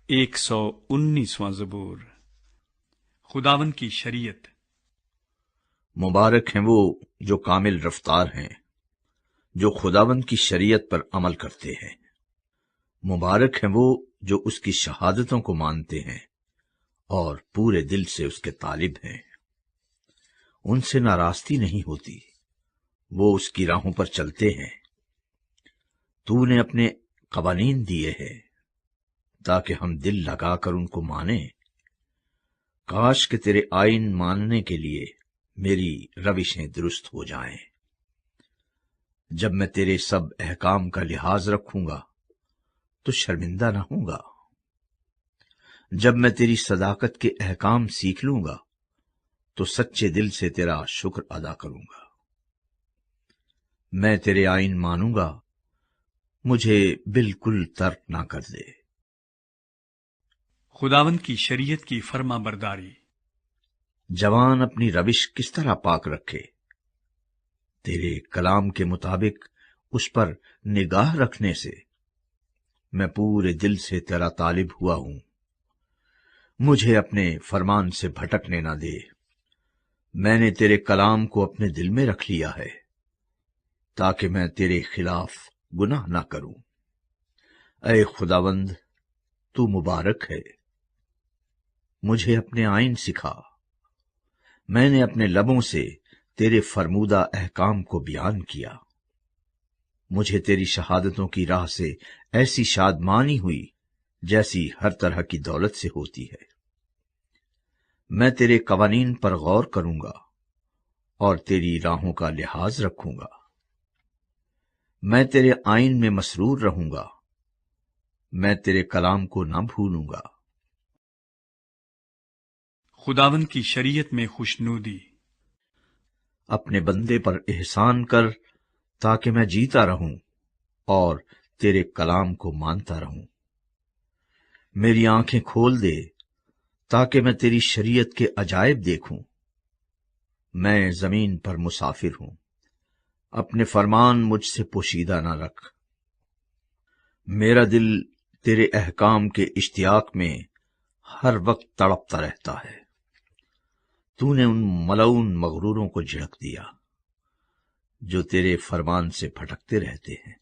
119واں زبور۔ خداوند کی شریعت۔ مبارک ہیں وہ جو کامل رفتار ہیں، جو خداوند کی شریعت پر عمل کرتے ہیں۔ مبارک ہیں وہ جو اس کی شہادتوں کو مانتے ہیں اور پورے دل سے اس کے طالب ہیں۔ ان سے ناراستی نہیں ہوتی، وہ اس کی راہوں پر چلتے ہیں۔ تو نے اپنے قوانین دیے ہیں تاکہ ہم دل لگا کر ان کو مانیں۔ کاش کہ تیرے آئین ماننے کے لیے میری روشیں درست ہو جائیں۔ جب میں تیرے سب احکام کا لحاظ رکھوں گا تو شرمندہ نہ ہوں گا۔ جب میں تیری صداقت کے احکام سیکھ لوں گا تو سچے دل سے تیرا شکر ادا کروں گا۔ میں تیرے آئین مانوں گا، مجھے بالکل ترک نہ کر دے۔ خداوند کی شریعت کی فرما برداری۔ جوان اپنی روش کس طرح پاک رکھے، تیرے کلام کے مطابق اس پر نگاہ رکھنے سے میں پورے دل سے تیرا طالب ہوا ہوں۔ مجھے اپنے فرمان سے بھٹکنے نہ دے۔ میں نے تیرے کلام کو اپنے دل میں رکھ لیا ہے تاکہ میں تیرے خلاف گناہ نہ کروں۔ اے خداوند، تو مبارک ہے۔ مجھے اپنے آئین سکھا۔ میں نے اپنے لبوں سے تیرے فرمودہ احکام کو بیان کیا۔ مجھے تیری شہادتوں کی راہ سے ایسی شادمانی ہوئی جیسی ہر طرح کی دولت سے ہوتی ہے۔ میں تیرے قوانین پر غور کروں گا اور تیری راہوں کا لحاظ رکھوں گا۔ میں تیرے آئین میں مسرور رہوں گا، میں تیرے کلام کو نہ بھولوں گا۔ خداوند کی شریعت میں خوشنودی۔ اپنے بندے پر احسان کر تاکہ میں جیتا رہوں اور تیرے کلام کو مانتا رہوں۔ میری آنکھیں کھول دے تاکہ میں تیری شریعت کے عجائب دیکھوں۔ میں زمین پر مسافر ہوں، اپنے فرمان مجھ سے پوشیدہ نہ رکھ۔ میرا دل تیرے احکام کے اشتیاق میں ہر وقت تڑپتا رہتا ہے۔ تو نے ان ملعون مغروروں کو جھڑک دیا جو تیرے فرمان سے بھٹکتے رہتے ہیں۔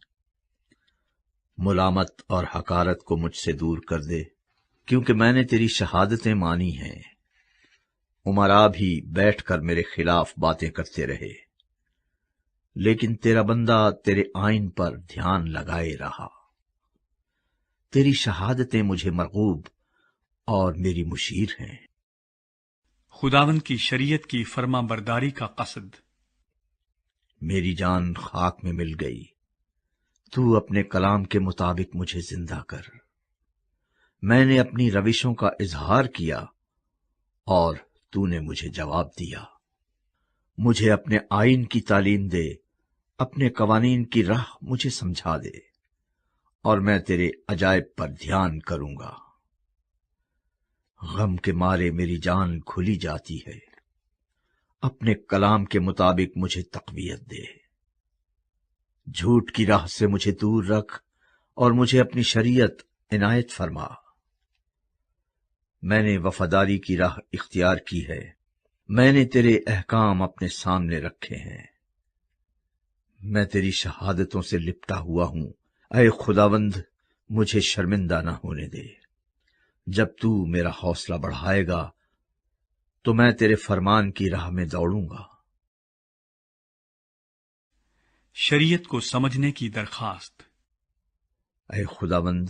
ملامت اور حقارت کو مجھ سے دور کر دے، کیونکہ میں نے تیری شہادتیں مانی ہیں۔ امراء بھی بیٹھ کر میرے خلاف باتیں کرتے رہے، لیکن تیرا بندہ تیرے آئین پر دھیان لگائے رہا۔ تیری شہادتیں مجھے مرغوب اور میری مشیر ہیں۔ خداوند کی شریعت کی فرما برداری کا قصد۔ میری جان خاک میں مل گئی، تو اپنے کلام کے مطابق مجھے زندہ کر۔ میں نے اپنی روشوں کا اظہار کیا اور تو نے مجھے جواب دیا۔ مجھے اپنے آئین کی تعلیم دے، اپنے قوانین کی راہ مجھے سمجھا دے، اور میں تیرے عجائب پر دھیان کروں گا۔ غم کے مارے میری جان کھلی جاتی ہے، اپنے کلام کے مطابق مجھے تقویت دے۔ جھوٹ کی راہ سے مجھے دور رکھ اور مجھے اپنی شریعت عنایت فرما۔ میں نے وفاداری کی راہ اختیار کی ہے، میں نے تیرے احکام اپنے سامنے رکھے ہیں۔ میں تیری شہادتوں سے لپٹا ہوا ہوں۔ اے خداوند، مجھے شرمندہ نہ ہونے دے۔ جب تو میرا حوصلہ بڑھائے گا تو میں تیرے فرمان کی راہ میں دوڑوں گا۔ شریعت کو سمجھنے کی درخواست۔ اے خداوند،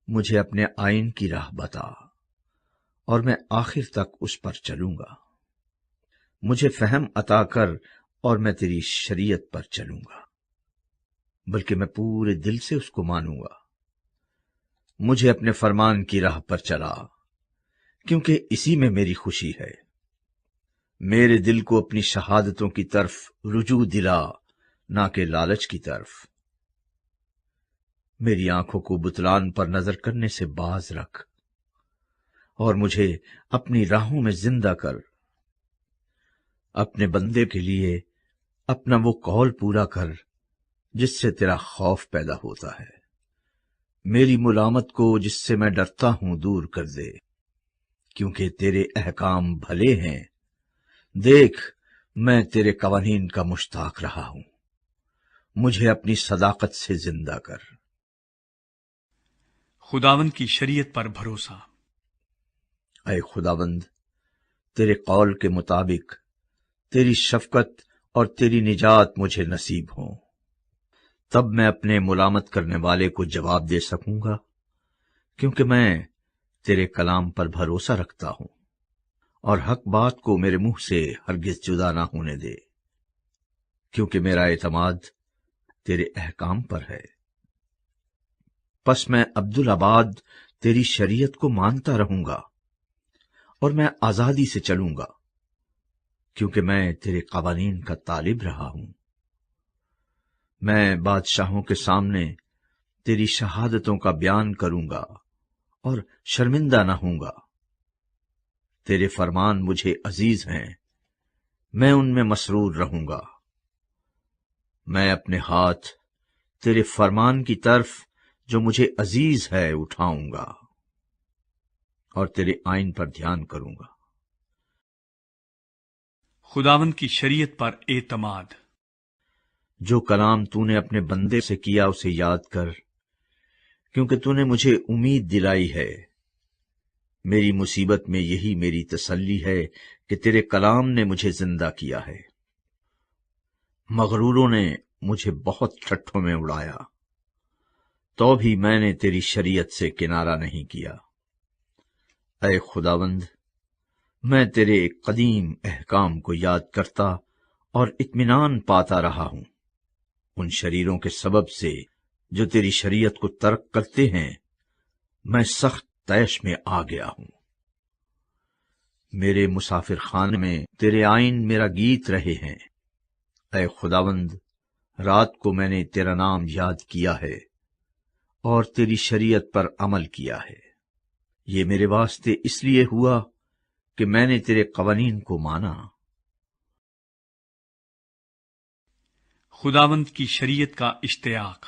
مجھے اپنے آئین کی راہ بتا اور میں آخر تک اس پر چلوں گا۔ مجھے فہم عطا کر اور میں تیری شریعت پر چلوں گا، بلکہ میں پورے دل سے اس کو مانوں گا۔ مجھے اپنے فرمان کی راہ پر چلا، کیونکہ اسی میں میری خوشی ہے۔ میرے دل کو اپنی شہادتوں کی طرف رجوع دلا، نہ کہ لالچ کی طرف۔ میری آنکھوں کو بتلان پر نظر کرنے سے باز رکھ اور مجھے اپنی راہوں میں زندہ کر۔ اپنے بندے کے لیے اپنا وہ قول پورا کر جس سے تیرا خوف پیدا ہوتا ہے۔ میری ملامت کو جس سے میں ڈرتا ہوں دور کر دے، کیونکہ تیرے احکام بھلے ہیں۔ دیکھ، میں تیرے قوانین کا مشتاق رہا ہوں، مجھے اپنی صداقت سے زندہ کر۔ خداوند کی شریعت پر بھروسہ۔ اے خداوند، تیرے قول کے مطابق تیری شفقت اور تیری نجات مجھے نصیب ہوں، تب میں اپنے ملامت کرنے والے کو جواب دے سکوں گا، کیونکہ میں تیرے کلام پر بھروسہ رکھتا ہوں، اور حق بات کو میرے منہ سے ہرگز جدا نہ ہونے دے، کیونکہ میرا اعتماد تیرے احکام پر ہے۔ پس میں عبدالآباد تیری شریعت کو مانتا رہوں گا، اور میں آزادی سے چلوں گا، کیونکہ میں تیرے قوانین کا طالب رہا ہوں۔ میں بادشاہوں کے سامنے تیری شہادتوں کا بیان کروں گا اور شرمندہ نہ ہوں گا۔ تیرے فرمان مجھے عزیز ہیں، میں ان میں مسرور رہوں گا۔ میں اپنے ہاتھ تیرے فرمان کی طرف جو مجھے عزیز ہے اٹھاؤں گا، اور تیرے آئین پر دھیان کروں گا۔ خداوند کی شریعت پر اعتماد۔ جو کلام تو نے اپنے بندے سے کیا اسے یاد کر، کیونکہ تو نے مجھے امید دلائی ہے۔ میری مصیبت میں یہی میری تسلی ہے کہ تیرے کلام نے مجھے زندہ کیا ہے۔ مغروروں نے مجھے بہت ٹھٹھوں میں اڑایا، تو بھی میں نے تیری شریعت سے کنارہ نہیں کیا۔ اے خداوند، میں تیرے قدیم احکام کو یاد کرتا اور اطمینان پاتا رہا ہوں۔ ان شریروں کے سبب سے جو تیری شریعت کو ترک کرتے ہیں، میں سخت طیش میں آ گیا ہوں۔ میرے مسافر خانے میں تیرے آئین میرا گیت رہے ہیں۔ اے خداوند، رات کو میں نے تیرا نام یاد کیا ہے اور تیری شریعت پر عمل کیا ہے۔ یہ میرے واسطے اس لیے ہوا کہ میں نے تیرے قوانین کو مانا۔ خداوند کی شریعت کا اشتیاق۔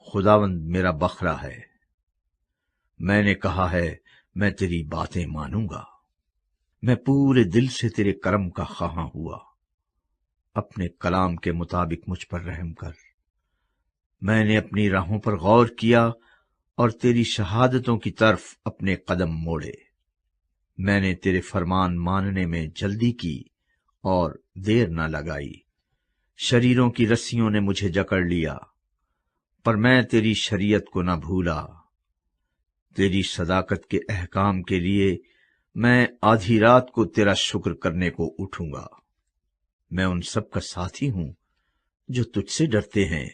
خداوند میرا بخرا ہے، میں نے کہا ہے میں تیری باتیں مانوں گا۔ میں پورے دل سے تیرے کرم کا خواہاں ہوا، اپنے کلام کے مطابق مجھ پر رحم کر۔ میں نے اپنی راہوں پر غور کیا اور تیری شہادتوں کی طرف اپنے قدم موڑے۔ میں نے تیرے فرمان ماننے میں جلدی کی اور دیر نہ لگائی۔ شریروں کی رسیوں نے مجھے جکڑ لیا، پر میں تیری شریعت کو نہ بھولا۔ تیری صداقت کے احکام کے لیے میں آدھی رات کو تیرا شکر کرنے کو اٹھوں گا۔ میں ان سب کا ساتھی ہوں جو تجھ سے ڈرتے ہیں،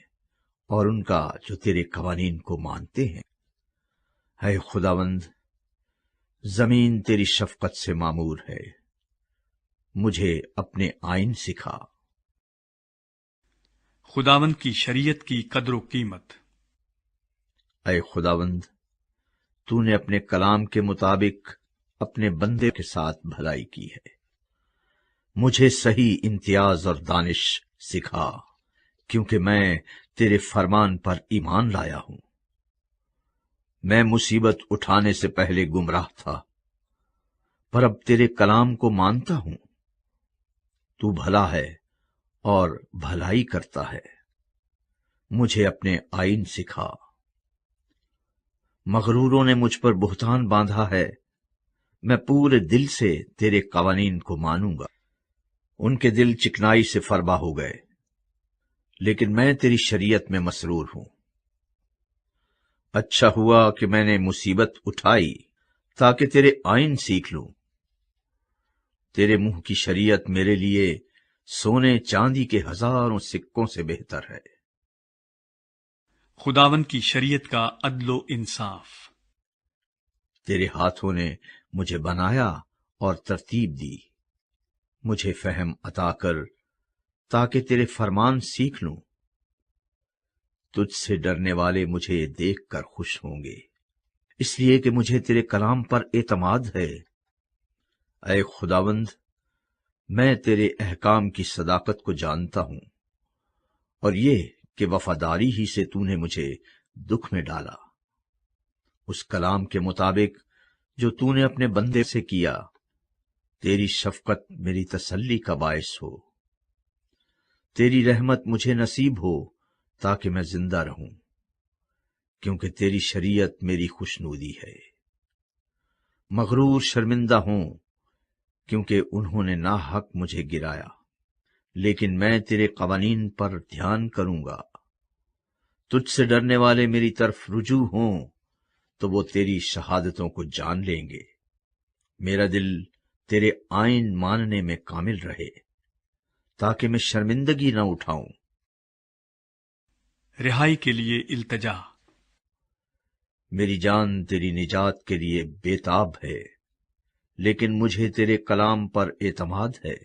اور ان کا جو تیرے قوانین کو مانتے ہیں۔ اے خداوند، زمین تیری شفقت سے معمور ہے، مجھے اپنے آئین سکھا۔ خداوند کی شریعت کی قدر و قیمت۔ اے خداوند، تو نے اپنے کلام کے مطابق اپنے بندے کے ساتھ بھلائی کی ہے۔ مجھے صحیح امتیاز اور دانش سکھا، کیونکہ میں تیرے فرمان پر ایمان لایا ہوں۔ میں مصیبت اٹھانے سے پہلے گمراہ تھا، پر اب تیرے کلام کو مانتا ہوں۔ تو بھلا ہے اور بھلائی کرتا ہے، مجھے اپنے آئین سکھا۔ مغروروں نے مجھ پر بہتان باندھا ہے، میں پورے دل سے تیرے قوانین کو مانوں گا۔ ان کے دل چکنائی سے فربا ہو گئے، لیکن میں تیری شریعت میں مسرور ہوں۔ اچھا ہوا کہ میں نے مصیبت اٹھائی تاکہ تیرے آئین سیکھ لوں۔ تیرے منہ کی شریعت میرے لیے سونے چاندی کے ہزاروں سکوں سے بہتر ہے۔ خداوند کی شریعت کا عدل و انصاف۔ تیرے ہاتھوں نے مجھے بنایا اور ترتیب دی، مجھے فہم عطا کر تاکہ تیرے فرمان سیکھ لوں۔ تجھ سے ڈرنے والے مجھے دیکھ کر خوش ہوں گے، اس لیے کہ مجھے تیرے کلام پر اعتماد ہے۔ اے خداوند، میں تیرے احکام کی صداقت کو جانتا ہوں، اور یہ کہ وفاداری ہی سے تو نے مجھے دکھ میں ڈالا۔ اس کلام کے مطابق جو تو نے اپنے بندے سے کیا، تیری شفقت میری تسلی کا باعث ہو، تیری رحمت مجھے نصیب ہو تاکہ میں زندہ رہوں، کیونکہ تیری شریعت میری خوشنودی ہے۔ مغرور شرمندہ ہوں کیونکہ انہوں نے ناحق مجھے گرایا، لیکن میں تیرے قوانین پر دھیان کروں گا۔ تجھ سے ڈرنے والے میری طرف رجوع ہوں تو وہ تیری شہادتوں کو جان لیں گے۔ میرا دل تیرے آئین ماننے میں کامل رہے تاکہ میں شرمندگی نہ اٹھاؤں۔ رہائی کے لیے التجا۔ میری جان تیری نجات کے لیے بےتاب ہے، لیکن مجھے تیرے کلام پر اعتماد ہے۔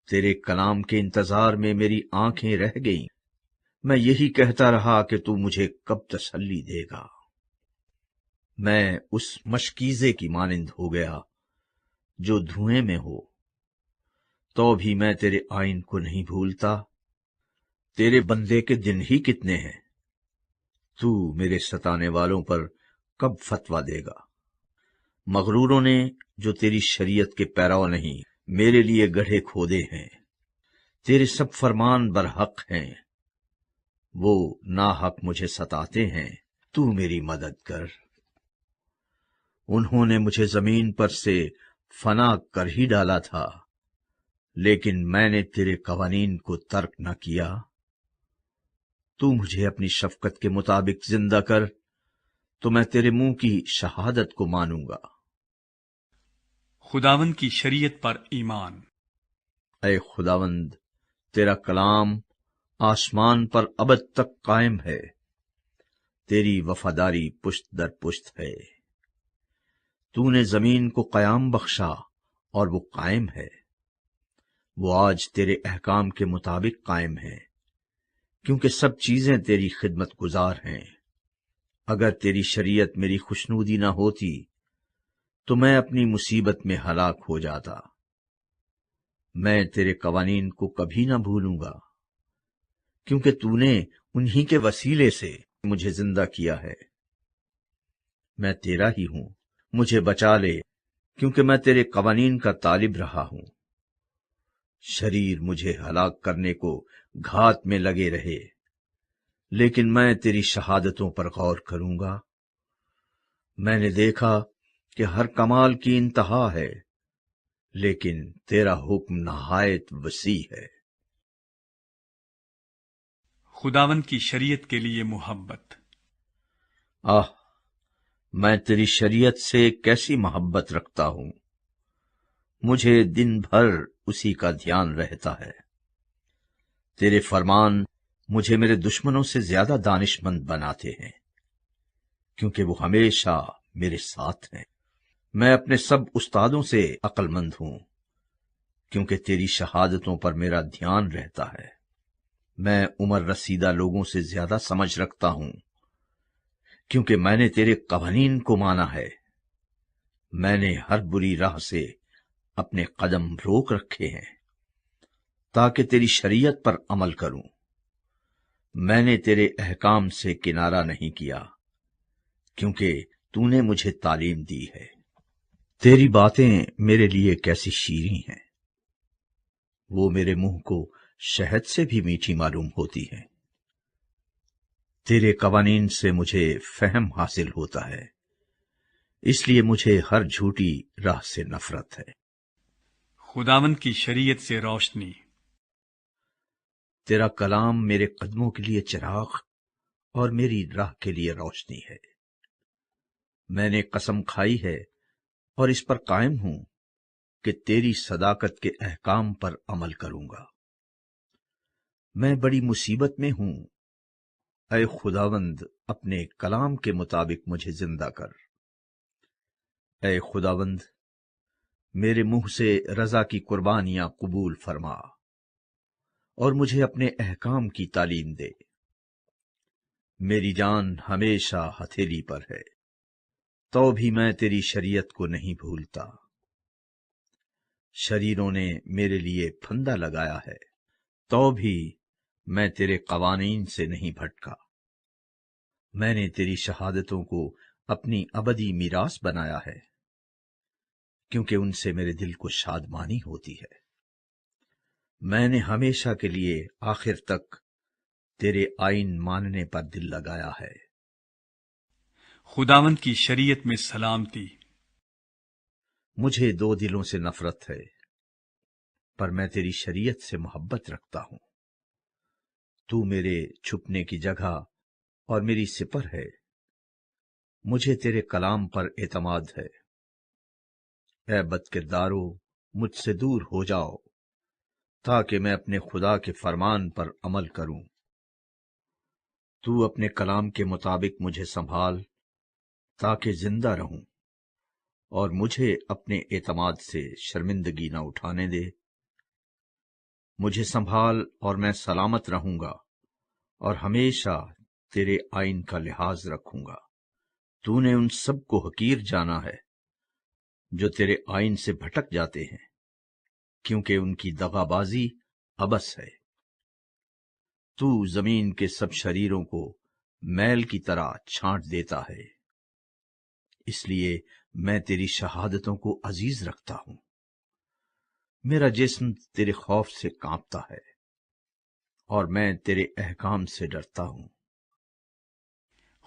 تیرے کلام کے انتظار میں میری آنکھیں رہ گئیں۔ میں یہی کہتا رہا کہ تو مجھے کب تسلی دے گا۔ میں اس مشکیزے کی مانند ہو گیا جو دھوئیں میں ہو، تو بھی میں تیرے آئین کو نہیں بھولتا۔ تیرے بندے کے دن ہی کتنے ہیں، تو میرے ستانے والوں پر کب فتویٰ دے گا؟ مغروروں نے جو تیری شریعت کے پیرو نہیں، میرے لیے گڑھے کھودے ہیں۔ تیرے سب فرمان برحق ہیں، وہ ناحق مجھے ستاتے ہیں، تو میری مدد کر۔ انہوں نے مجھے زمین پر سے فنا کر ہی ڈالا تھا، لیکن میں نے تیرے قوانین کو ترک نہ کیا۔ تو مجھے اپنی شفقت کے مطابق زندہ کر، تو میں تیرے منہ کی شہادت کو مانوں گا۔ خداوند کی شریعت پر ایمان۔ اے خداوند، تیرا کلام آسمان پر ابد تک قائم ہے، تیری وفاداری پشت در پشت ہے۔ تو نے زمین کو قیام بخشا اور وہ قائم ہے، وہ آج تیرے احکام کے مطابق قائم ہے، کیونکہ سب چیزیں تیری خدمت گزار ہیں۔ اگر تیری شریعت میری خوشنودی نہ ہوتی تو میں اپنی مصیبت میں ہلاک ہو جاتا۔ میں تیرے قوانین کو کبھی نہ بھولوں گا، کیونکہ تو نے انہی کے وسیلے سے مجھے زندہ کیا ہے۔ میں تیرا ہی ہوں، مجھے بچا لے، کیونکہ میں تیرے قوانین کا طالب رہا ہوں۔ شریر مجھے ہلاک کرنے کو گھات میں لگے رہے، لیکن میں تیری شہادتوں پر غور کروں گا۔ میں نے دیکھا کہ ہر کمال کی انتہا ہے، لیکن تیرا حکم نہایت وسیع ہے۔ خداوند کی شریعت کے لیے محبت۔ میں تیری شریعت سے کیسی محبت رکھتا ہوں، مجھے دن بھر اسی کا دھیان رہتا ہے۔ تیرے فرمان مجھے میرے دشمنوں سے زیادہ دانش مند بناتے ہیں، کیونکہ وہ ہمیشہ میرے ساتھ ہیں۔ میں اپنے سب استادوں سے عقل مند ہوں، کیونکہ تیری شہادتوں پر میرا دھیان رہتا ہے۔ میں عمر رسیدہ لوگوں سے زیادہ سمجھ رکھتا ہوں، کیونکہ میں نے تیرے قوانین کو مانا ہے۔ میں نے ہر بری راہ سے اپنے قدم روک رکھے ہیں، تاکہ تیری شریعت پر عمل کروں۔ میں نے تیرے احکام سے کنارہ نہیں کیا، کیونکہ تو نے مجھے تعلیم دی ہے۔ تیری باتیں میرے لیے کیسی شیریں ہیں، وہ میرے منہ کو شہد سے بھی میٹھی معلوم ہوتی ہیں۔ تیرے قوانین سے مجھے فہم حاصل ہوتا ہے، اس لیے مجھے ہر جھوٹی راہ سے نفرت ہے۔ خداوند کی شریعت سے روشنی۔ تیرا کلام میرے قدموں کے لیے چراغ اور میری راہ کے لیے روشنی ہے۔ میں نے قسم کھائی ہے اور اس پر قائم ہوں کہ تیری صداقت کے احکام پر عمل کروں گا۔ میں بڑی مصیبت میں ہوں، اے خداوند اپنے کلام کے مطابق مجھے زندہ کر۔ اے خداوند میرے منہ سے رضا کی قربانیاں قبول فرما اور مجھے اپنے احکام کی تعلیم دے۔ میری جان ہمیشہ ہتھیلی پر ہے، تو بھی میں تیری شریعت کو نہیں بھولتا۔ شریروں نے میرے لیے پھندا لگایا ہے، تو بھی میں تیرے قوانین سے نہیں بھٹکا۔ میں نے تیری شہادتوں کو اپنی ابدی میراث بنایا ہے، کیونکہ ان سے میرے دل کو شادمانی ہوتی ہے۔ میں نے ہمیشہ کے لیے آخر تک تیرے آئین ماننے پر دل لگایا ہے۔ خداوند کی شریعت میں سلامتی۔ مجھے دو دلوں سے نفرت ہے، پر میں تیری شریعت سے محبت رکھتا ہوں۔ تو میرے چھپنے کی جگہ اور میری سپر ہے۔ مجھے تیرے کلام پر اعتماد ہے۔ اے بد کردارو، مجھ سے دور ہو جاؤ، تاکہ میں اپنے خدا کے فرمان پر عمل کروں۔ تو اپنے کلام کے مطابق مجھے سنبھال، تاکہ زندہ رہوں، اور مجھے اپنے اعتماد سے شرمندگی نہ اٹھانے دے۔ مجھے سنبھال اور میں سلامت رہوں گا، اور ہمیشہ تیرے آئین کا لحاظ رکھوں گا۔ تو نے ان سب کو حقیر جانا ہے جو تیرے آئین سے بھٹک جاتے ہیں، کیونکہ ان کی دغا بازی عبث ہے۔ تو زمین کے سب شریروں کو میل کی طرح چھانٹ دیتا ہے، اس لیے میں تیری شہادتوں کو عزیز رکھتا ہوں۔ میرا جسم تیرے خوف سے کانپتا ہے، اور میں تیرے احکام سے ڈرتا ہوں۔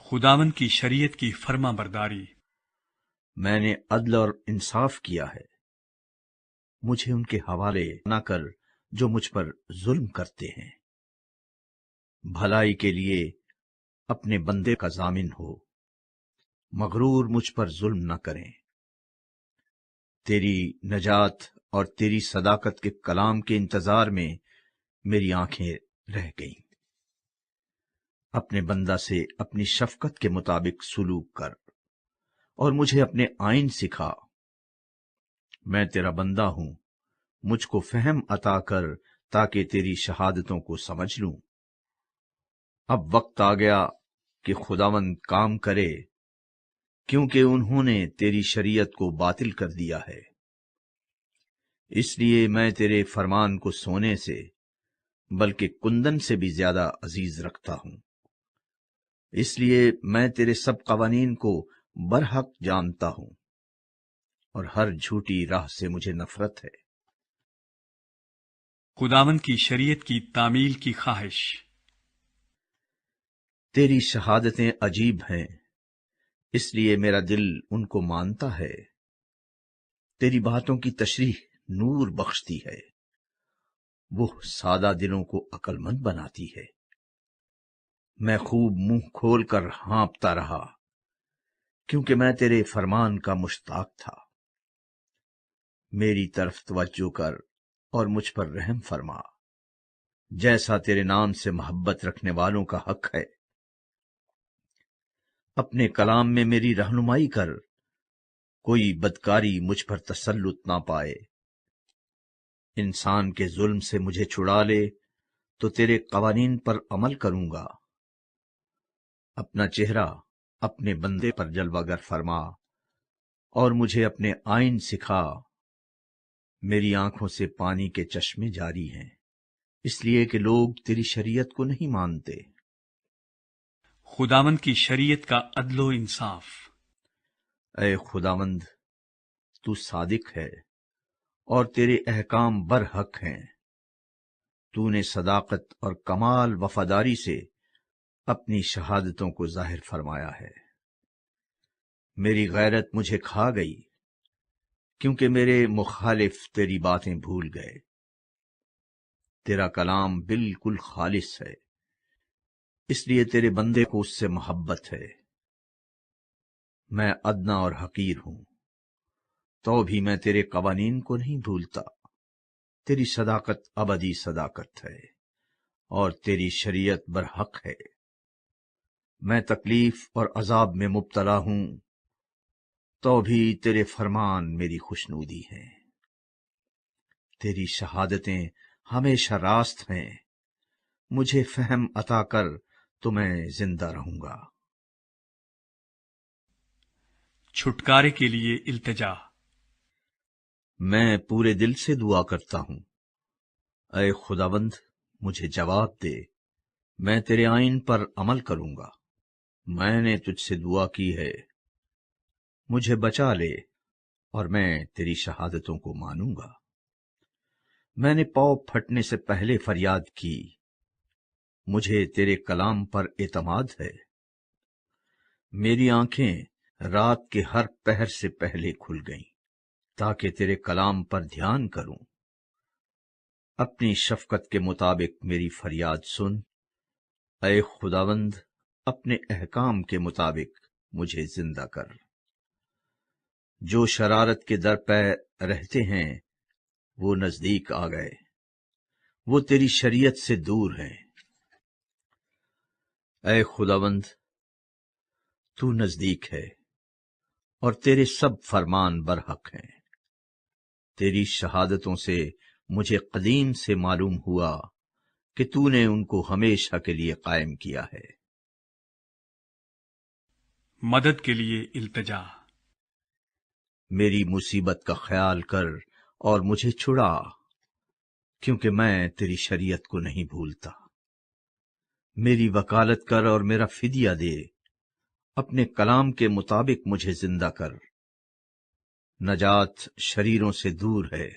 خداوند کی شریعت کی فرما برداری۔ میں نے عدل اور انصاف کیا ہے۔ مجھے ان کے حوالے نہ کر جو مجھ پر ظلم کرتے ہیں۔ بھلائی کے لیے اپنے بندے کا ضامن ہو، مغرور مجھ پر ظلم نہ کریں۔ تیری نجات اور تیری صداقت کے کلام کے انتظار میں میری آنکھیں رہ گئیں۔ اپنے بندہ سے اپنی شفقت کے مطابق سلوک کر، اور مجھے اپنے آئین سکھا۔ میں تیرا بندہ ہوں، مجھ کو فہم عطا کر تاکہ تیری شہادتوں کو سمجھ لوں۔ اب وقت آ گیا کہ خداوند کام کرے، کیونکہ انہوں نے تیری شریعت کو باطل کر دیا ہے۔ اس لیے میں تیرے فرمان کو سونے سے بلکہ کندن سے بھی زیادہ عزیز رکھتا ہوں۔ اس لیے میں تیرے سب قوانین کو برحق جانتا ہوں، اور ہر جھوٹی راہ سے مجھے نفرت ہے۔ خداوند کی شریعت کی تعمیل کی خواہش۔ تیری شہادتیں عجیب ہیں، اس لیے میرا دل ان کو مانتا ہے۔ تیری باتوں کی تشریح نور بخشتی ہے، وہ سادہ دلوں کو عقل مند بناتی ہے۔ میں خوب منہ کھول کر ہانپتا رہا، کیونکہ میں تیرے فرمان کا مشتاق تھا۔ میری طرف توجہ کر اور مجھ پر رحم فرما، جیسا تیرے نام سے محبت رکھنے والوں کا حق ہے۔ اپنے کلام میں میری رہنمائی کر، کوئی بدکاری مجھ پر تسلط نہ پائے۔ انسان کے ظلم سے مجھے چھڑا لے تو تیرے قوانین پر عمل کروں گا۔ اپنا چہرہ اپنے بندے پر جلوہ گر فرما، اور مجھے اپنے آئین سکھا۔ میری آنکھوں سے پانی کے چشمے جاری ہیں، اس لیے کہ لوگ تیری شریعت کو نہیں مانتے۔ خداوند کی شریعت کا عدل و انصاف۔ اے خداوند، تو صادق ہے، اور تیرے احکام برحق ہیں۔ تو نے صداقت اور کمال وفاداری سے اپنی شہادتوں کو ظاہر فرمایا ہے۔ میری غیرت مجھے کھا گئی، کیونکہ میرے مخالف تیری باتیں بھول گئے۔ تیرا کلام بالکل خالص ہے، اس لیے تیرے بندے کو اس سے محبت ہے۔ میں ادنا اور حقیر ہوں، تو بھی میں تیرے قوانین کو نہیں بھولتا۔ تیری صداقت ابدی صداقت ہے، اور تیری شریعت برحق ہے۔ میں تکلیف اور عذاب میں مبتلا ہوں، تو بھی تیرے فرمان میری خوشنودی ہیں۔ تیری شہادتیں ہمیشہ راست ہیں، مجھے فہم عطا کر تو میں زندہ رہوں گا۔ چھٹکارے کے لیے التجا۔ میں پورے دل سے دعا کرتا ہوں، اے خداوند مجھے جواب دے، میں تیرے آئین پر عمل کروں گا۔ میں نے تجھ سے دعا کی ہے، مجھے بچا لے اور میں تیری شہادتوں کو مانوں گا۔ میں نے پاؤں پھٹنے سے پہلے فریاد کی، مجھے تیرے کلام پر اعتماد ہے۔ میری آنکھیں رات کے ہر پہر سے پہلے کھل گئیں تاکہ تیرے کلام پر دھیان کروں۔ اپنی شفقت کے مطابق میری فریاد سن، اے خداوند، اپنے احکام کے مطابق مجھے زندہ کر۔ جو شرارت کے در پہ رہتے ہیں وہ نزدیک آ گئے، وہ تیری شریعت سے دور ہیں۔ اے خداوند، تو نزدیک ہے اور تیرے سب فرمان برحق ہیں۔ تیری شہادتوں سے مجھے قدیم سے معلوم ہوا کہ تو نے ان کو ہمیشہ کے لیے قائم کیا ہے۔ مدد کے لیے التجا۔ میری مصیبت کا خیال کر اور مجھے چھڑا، کیونکہ میں تیری شریعت کو نہیں بھولتا۔ میری وکالت کر اور میرا فدیہ دے، اپنے کلام کے مطابق مجھے زندہ کر۔ نجات شریروں سے دور ہے،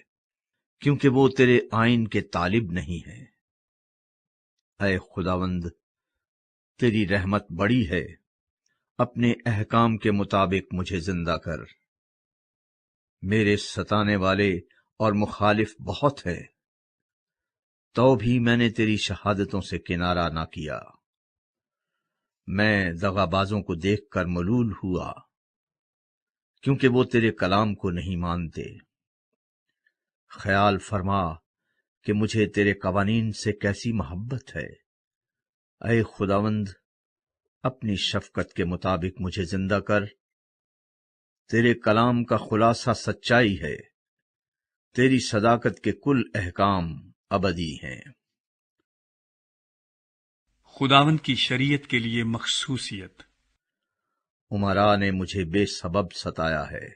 کیونکہ وہ تیرے آئین کے طالب نہیں ہیں۔ اے خداوند، تیری رحمت بڑی ہے، اپنے احکام کے مطابق مجھے زندہ کر۔ میرے ستانے والے اور مخالف بہت ہے، تو بھی میں نے تیری شہادتوں سے کنارہ نہ کیا۔ میں دغا بازوں کو دیکھ کر ملول ہوا، کیونکہ وہ تیرے کلام کو نہیں مانتے۔ خیال فرما کہ مجھے تیرے قوانین سے کیسی محبت ہے۔ اے خداوند، اپنی شفقت کے مطابق مجھے زندہ کر۔ تیرے کلام کا خلاصہ سچائی ہے، تیری صداقت کے کل احکام ابدی ہیں۔ خداوند کی شریعت کے لیے مخصوصیت۔ عمراء نے مجھے بے سبب ستایا ہے،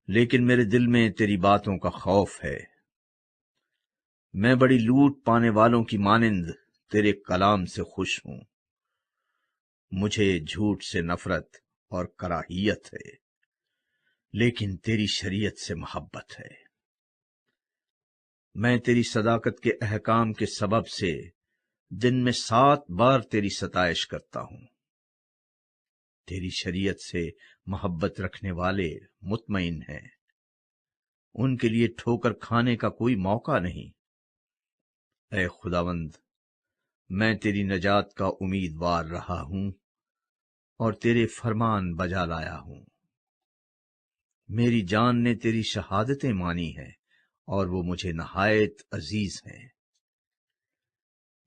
لیکن میرے دل میں تیری باتوں کا خوف ہے۔ میں بڑی لوٹ پانے والوں کی مانند تیرے کلام سے خوش ہوں۔ مجھے جھوٹ سے نفرت اور کراہیت ہے، لیکن تیری شریعت سے محبت ہے۔ میں تیری صداقت کے احکام کے سبب سے دن میں 7 بار تیری ستائش کرتا ہوں۔ تیری شریعت سے محبت رکھنے والے مطمئن ہیں، ان کے لیے ٹھوکر کھانے کا کوئی موقع نہیں۔ اے خداوند، میں تیری نجات کا امیدوار رہا ہوں اور تیرے فرمان بجا لایا ہوں۔ میری جان نے تیری شہادتیں مانی ہیں اور وہ مجھے نہایت عزیز ہیں۔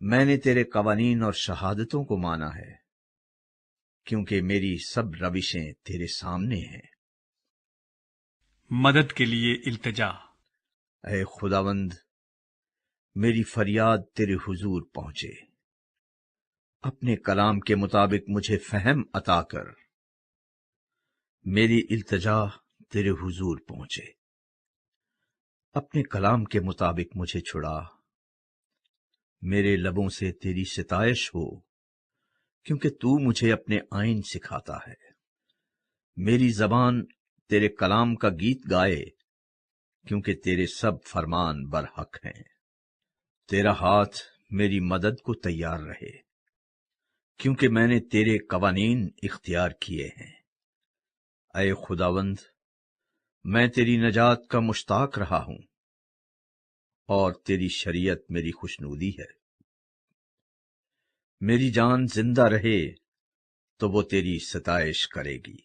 میں نے تیرے قوانین اور شہادتوں کو مانا ہے، کیونکہ میری سب روشیں تیرے سامنے ہیں۔ مدد کے لیے التجا۔ اے خداوند، میری فریاد تیرے حضور پہنچے۔ اپنے کلام کے مطابق مجھے فہم عطا کر۔ میری التجا تیرے حضور پہنچے۔ اپنے کلام کے مطابق مجھے چھڑا۔ میرے لبوں سے تیری ستائش ہو، کیونکہ تو مجھے اپنے آئین سکھاتا ہے۔ میری زبان تیرے کلام کا گیت گائے، کیونکہ تیرے سب فرمان برحق ہیں۔ تیرا ہاتھ میری مدد کو تیار رہے، کیونکہ میں نے تیرے قوانین اختیار کیے ہیں۔ اے خداوند، میں تیری نجات کا مشتاق رہا ہوں، اور تیری شریعت میری خوشنودی ہے۔ میری جان زندہ رہے تو وہ تیری ستائش کرے گی،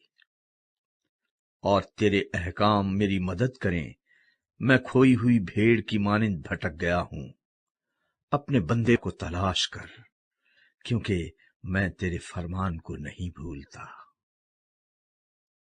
اور تیرے احکام میری مدد کریں۔ میں کھوئی ہوئی بھیڑ کی مانند بھٹک گیا ہوں، اپنے بندے کو تلاش کر، کیونکہ میں تیرے فرمان کو نہیں بھولتا۔